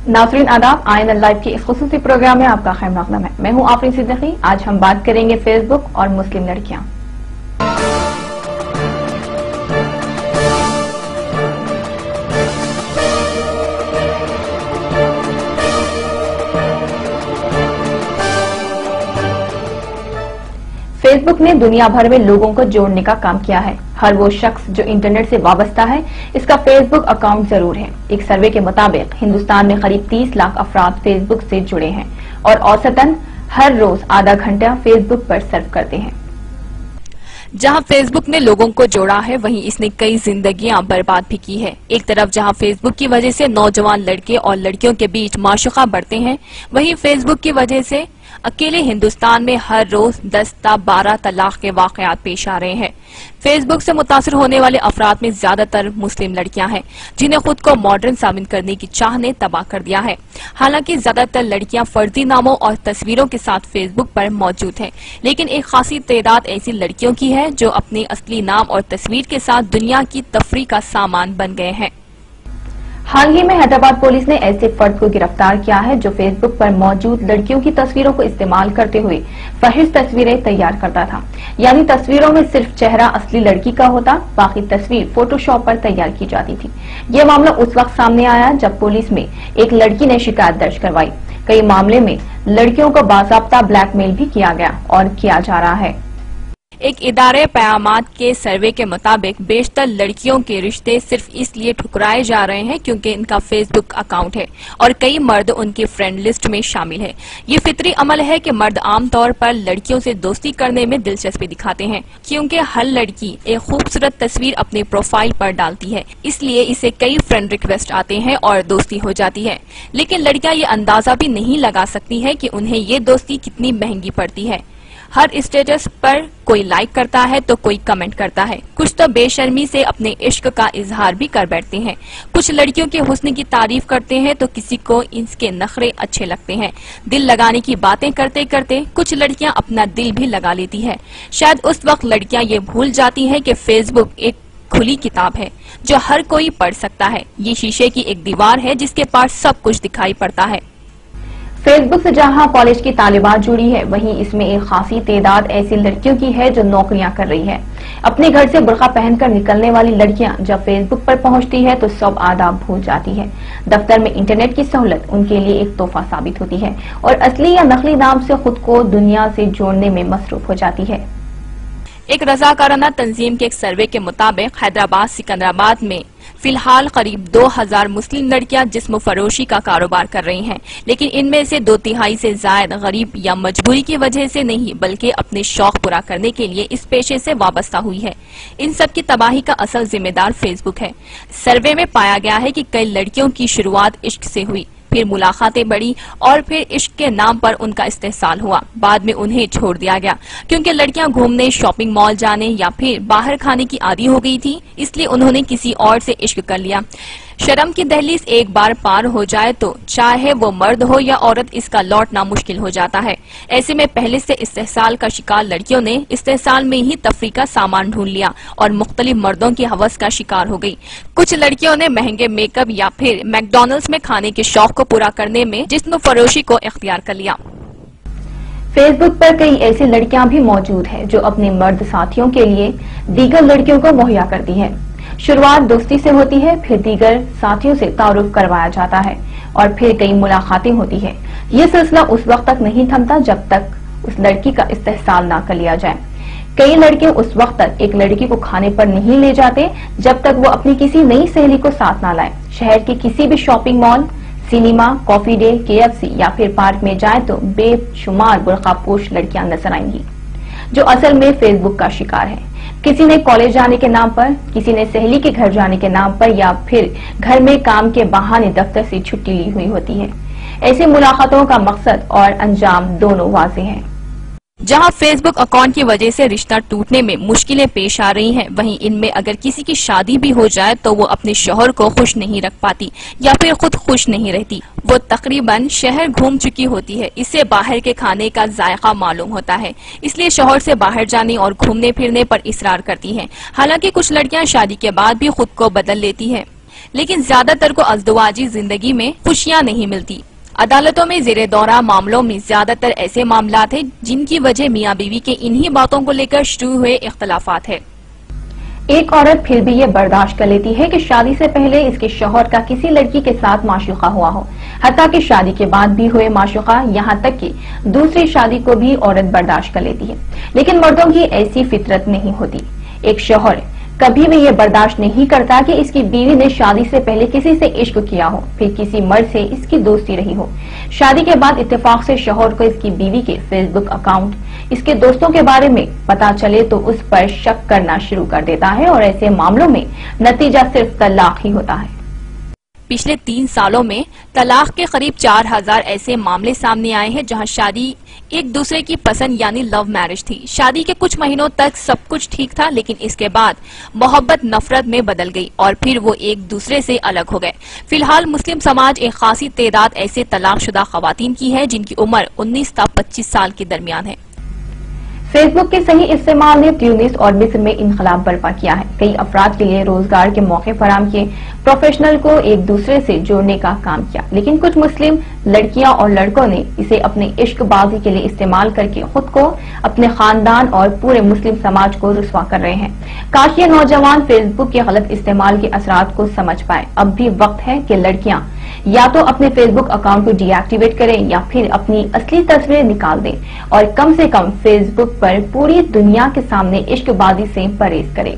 नाज़रीन आदाब, INL live के इस खुसूसी प्रोग्राम में आपका खैर मक़दम है। मैं हूं आफरीन सिद्दीकी। आज हम बात करेंगे फेसबुक और मुस्लिम लड़कियां। फेसबुक ने दुनिया भर में लोगों को जोड़ने का काम किया है। हर वो शख्स जो इंटरनेट से वाबस्ता है, इसका फेसबुक अकाउंट जरूर है। एक सर्वे के मुताबिक हिंदुस्तान में करीब 30 लाख अफराद फेसबुक से जुड़े हैं और औसतन हर रोज आधा घंटा फेसबुक पर सर्फ करते हैं। जहां फेसबुक ने लोगों को जोड़ा है, वहीं इसने कई जिंदगियां बर्बाद भी की है। एक तरफ जहां फेसबुक की वजह से नौजवान लड़के और लड़कियों के बीच माशूका बढ़ते हैं, वहीं फेसबुक की वजह से अकेले हिंदुस्तान में हर रोज 10 ता 12 तलाक के वाकयात पेश आ रहे हैं। फेसबुक से मुतासर होने वाले अफराद में ज्यादातर मुस्लिम लड़कियां हैं, जिन्हें खुद को मॉडर्न साबित करने की चाह ने तबाह कर दिया है। हालांकि ज्यादातर लड़कियां फर्जी नामों और तस्वीरों के साथ फेसबुक पर मौजूद हैं, लेकिन एक खासी तादाद ऐसी लड़कियों की है जो अपने असली नाम और तस्वीर के साथ दुनिया की तफरीह का सामान बन गए हैं। हाल ही में हैदराबाद पुलिस ने ऐसे फर्द को गिरफ्तार किया है जो फेसबुक पर मौजूद लड़कियों की तस्वीरों को इस्तेमाल करते हुए फहिश तस्वीरें तैयार करता था। यानी तस्वीरों में सिर्फ चेहरा असली लड़की का होता, बाकी तस्वीर फोटोशॉप पर तैयार की जाती थी। ये मामला उस वक्त सामने आया जब पुलिस में एक लड़की ने शिकायत दर्ज करवाई। कई मामले में लड़कियों को बाज़ाब्ता ब्लैकमेल भी किया गया और किया जा रहा है। एक इदारे पयामात के सर्वे के मुताबिक बेशतर लड़कियों के रिश्ते सिर्फ इसलिए ठुकराए जा रहे हैं क्योंकि इनका फेसबुक अकाउंट है और कई मर्द उनकी फ्रेंड लिस्ट में शामिल है। ये फितरी अमल है कि मर्द आमतौर पर लड़कियों से दोस्ती करने में दिलचस्पी दिखाते हैं, क्योंकि हर लड़की एक खूबसूरत तस्वीर अपने प्रोफाइल पर डालती है, इसलिए इसे कई फ्रेंड रिक्वेस्ट आते हैं और दोस्ती हो जाती है। लेकिन लड़कियां ये अंदाजा भी नहीं लगा सकती है कि उन्हें ये दोस्ती कितनी महंगी पड़ती है। हर स्टेटस पर कोई लाइक करता है तो कोई कमेंट करता है, कुछ तो बेशर्मी से अपने इश्क का इजहार भी कर बैठते हैं। कुछ लड़कियों के हुस्न की तारीफ करते हैं तो किसी को इसके नखरे अच्छे लगते हैं। दिल लगाने की बातें करते करते कुछ लड़कियां अपना दिल भी लगा लेती है। शायद उस वक्त लड़कियां ये भूल जाती हैं कि फेसबुक एक खुली किताब है जो हर कोई पढ़ सकता है। ये शीशे की एक दीवार है जिसके पास सब कुछ दिखाई पड़ता है। फेसबुक से जहां कॉलेज की तालिबात जुड़ी है, वहीं इसमें एक खासी तादाद ऐसी लड़कियों की है जो नौकरियां कर रही है। अपने घर से बुर्का पहनकर निकलने वाली लड़कियां जब फेसबुक पर पहुंचती है तो सब आदाब भूल जाती है। दफ्तर में इंटरनेट की सहूलत उनके लिए एक तोहफा साबित होती है और असली या नकली नाम से खुद को दुनिया से जोड़ने में मसरूफ हो जाती है। एक रजाकाराना तंजीम के एक सर्वे के मुताबिक हैदराबाद सिकंदराबाद में फिलहाल करीब 2000 मुस्लिम लड़कियां जिस्म फरोशी का कारोबार कर रही हैं, लेकिन इनमें से 2/3 से ज्यादा गरीब या मजबूरी की वजह से नहीं बल्कि अपने शौक पूरा करने के लिए इस पेशे से वाबस्ता हुई है। इन सब की तबाही का असल जिम्मेदार फेसबुक है। सर्वे में पाया गया है कि कई लड़कियों की शुरुआत इश्क से हुई, फिर मुलाकातें बढ़ी और फिर इश्क के नाम पर उनका इस्तेहसाल हुआ। बाद में उन्हें छोड़ दिया गया क्योंकि लड़कियां घूमने, शॉपिंग मॉल जाने या फिर बाहर खाने की आदी हो गई थी, इसलिए उन्होंने किसी और से इश्क कर लिया। शर्म की दहलीज एक बार पार हो जाए तो चाहे वो मर्द हो या औरत, इसका लौटना मुश्किल हो जाता है। ऐसे में पहले से इस्तेहसाल का शिकार लड़कियों ने इस्तेहसाल में ही तफरीह का सामान ढूंढ लिया और मुख्तलिफ मर्दों की हवस का शिकार हो गई। कुछ लड़कियों ने महंगे मेकअप या फिर मैकडॉनल्ड्स में खाने के शौक को पूरा करने में जिस्म फरोशी को इख्तियार कर लिया। फेसबुक पर कई ऐसी लड़कियां भी मौजूद है जो अपने मर्द साथियों के लिए दीगर लड़कियों को मुहैया करती है। शुरुआत दोस्ती से होती है, फिर दीगर साथियों से तारुफ करवाया जाता है और फिर कई मुलाकातें होती है। ये सिलसिला उस वक्त तक नहीं थमता जब तक उस लड़की का इस्तेहसाल ना कर लिया जाए। कई लड़के उस वक्त तक एक लड़की को खाने पर नहीं ले जाते जब तक वो अपनी किसी नई सहेली को साथ ना लाए। शहर के किसी भी shopping mall, cinema, coffee day, KFC या फिर पार्क में जाए तो बेशुमार बुर्कापोश लड़कियां नजर आएंगी जो असल में फेसबुक का शिकार है। किसी ने कॉलेज जाने के नाम पर, किसी ने सहेली के घर जाने के नाम पर या फिर घर में काम के बहाने दफ्तर से छुट्टी ली हुई होती है। ऐसी मुलाकातों का मकसद और अंजाम दोनों वाज़ेह हैं। जहां फेसबुक अकाउंट की वजह से रिश्ता टूटने में मुश्किलें पेश आ रही हैं, वहीं इनमें अगर किसी की शादी भी हो जाए तो वो अपने शौहर को खुश नहीं रख पाती या फिर खुद खुश नहीं रहती। वो तकरीबन शहर घूम चुकी होती है, इससे बाहर के खाने का जायका मालूम होता है, इसलिए शौहर से बाहर जाने और घूमने फिरने पर इसरार करती हैं। हालांकि कुछ लड़कियां शादी के बाद भी खुद को बदल लेती हैं। لیکن زیادہ تر کو ازدواجی زندگی میں خوشیاں نہیں ملتی۔ عدالتوں میں زیر دورہ معاملوں میں زیادہ تر ایسے معاملات ہیں جن کی وجہ میاں بیوی کے انہی باتوں کو لے کر شروع ہوئے اختلافات ہے۔ ایک عورت پھر بھی یہ برداشت کر لیتی ہے کہ شادی سے پہلے اس کے شوہر کا کسی لڑکی کے ساتھ معشوقہ ہوا ہو، حتیٰ کہ شادی کے بعد بھی ہوئے معشوقہ، یہاں تک کہ دوسری شادی کو بھی عورت برداشت کر لیتی ہے۔ لیکن مردوں کی ایسی فطرت نہیں ہوتی۔ ایک شوہر کبھی بھی یہ برداشت نہیں کرتا کہ اس کی بیوی نے شادی سے پہلے کسی سے عشق کیا ہو، پھر کسی مرد سے اس کی دوستی رہی ہو۔ شادی کے بعد اتفاق سے شوہر کو اس کی بیوی کے فیس بک اکاؤنٹ، اس کے دوستوں کے بارے میں پتا چلے تو اس پر شک کرنا شروع کر دیتا ہے، اور ایسے معاملوں میں نتیجہ صرف طلاق ہی ہوتا ہے۔ پچھلے 3 سالوں میں طلاق کے قریب 4000 ایسے معاملے سامنے آئے ہیں جہاں شادی ایک دوسرے کی پسند یعنی لو میرج تھی۔ شادی کے کچھ مہینوں تک سب کچھ ٹھیک تھا، لیکن اس کے بعد محبت نفرت میں بدل گئی اور پھر وہ ایک دوسرے سے الگ ہو گئے۔ فی الحال مسلم سماج ایک خاصی تعداد ایسے طلاق شدہ خواتین کی ہے جن کی عمر 19 تا 25 سال کے درمیان ہے۔ فیس بک کے صحیح استعمال نے تیونس اور مصر میں انقلاب برپا کیا ہے۔ کئی افراد کے لیے روزگار کے موقع فراہم کیے، پروفیشنل کو ایک دوسرے سے جوڑنے کا کام کیا، لیکن کچھ مسلم لڑکیاں اور لڑکوں نے اسے اپنے عشق بازی کے لیے استعمال کر کے خود کو، اپنے خاندان اور پورے مسلم سماج کو رسوا کر رہے ہیں۔ کاش یہ نوجوان فیس بک کے غلط استعمال کے اثرات کو سمجھ پائے۔ اب بھی وقت ہے کہ لڑکیاں یا تو اپنے فیس بک اکاؤنٹ کو ڈی ایکٹیویٹ کریں یا پھر اپنی اصلی تصویریں نکال دیں اور کم سے کم فیس بک پر پوری دنیا کے سامنے عشق بازی سے پرہیز کریں۔